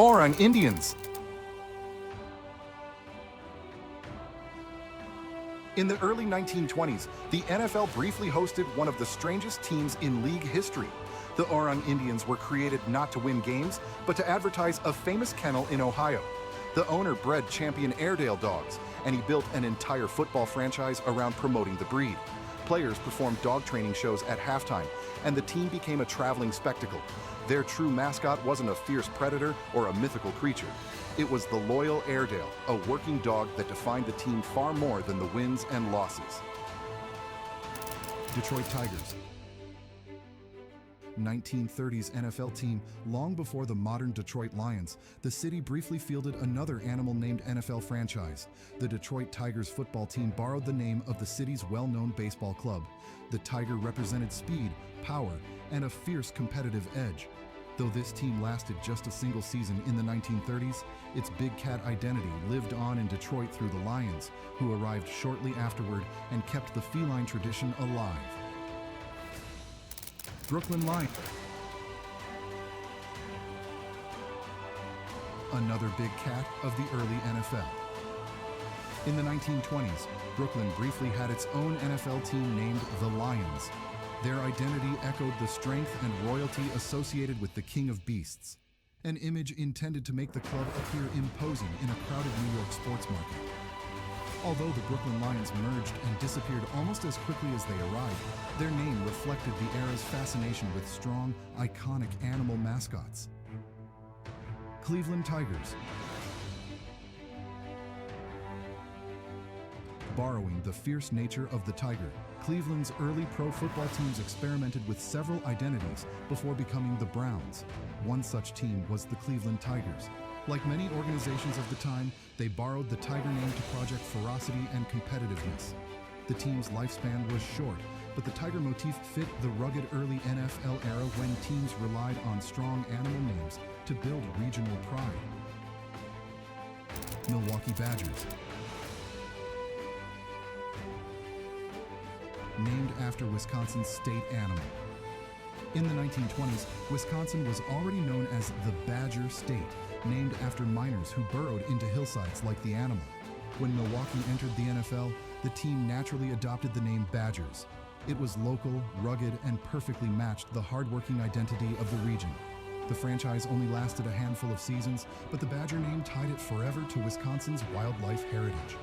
Oorang Indians. In the early 1920s, the NFL briefly hosted one of the strangest teams in league history. The Oorang Indians were created not to win games, but to advertise a famous kennel in Ohio. The owner bred champion Airedale dogs, and he built an entire football franchise around promoting the breed. Players performed dog training shows at halftime, and the team became a traveling spectacle. Their true mascot wasn't a fierce predator or a mythical creature. It was the loyal Airedale, a working dog that defined the team far more than the wins and losses. Detroit Tigers. 1930s NFL team. Long before the modern Detroit Lions, the city briefly fielded another animal-named NFL franchise. The Detroit Tigers football team borrowed the name of the city's well-known baseball club. The Tiger represented speed, power, and a fierce competitive edge. Though this team lasted just a single season in the 1930s, its big cat identity lived on in Detroit through the Lions, who arrived shortly afterward and kept the feline tradition alive. Brooklyn Lions. Another big cat of the early NFL. In the 1920s, Brooklyn briefly had its own NFL team named the Lions. Their identity echoed the strength and royalty associated with the King of Beasts, an image intended to make the club appear imposing in a crowded New York sports market. Although the Brooklyn Lions merged and disappeared almost as quickly as they arrived, their name reflected the era's fascination with strong, iconic animal mascots. Cleveland Tigers. Borrowing the fierce nature of the Tiger, Cleveland's early pro football teams experimented with several identities before becoming the Browns. One such team was the Cleveland Tigers. Like many organizations of the time, they borrowed the Tiger name to project ferocity and competitiveness. The team's lifespan was short, but the Tiger motif fit the rugged early NFL era when teams relied on strong animal names to build regional pride. Milwaukee Badgers. Named after Wisconsin's state animal. In the 1920s, Wisconsin was already known as the Badger State, named after miners who burrowed into hillsides like the animal. When Milwaukee entered the NFL, the team naturally adopted the name Badgers. It was local, rugged, and perfectly matched the hardworking identity of the region. The franchise only lasted a handful of seasons, but the Badger name tied it forever to Wisconsin's wildlife heritage.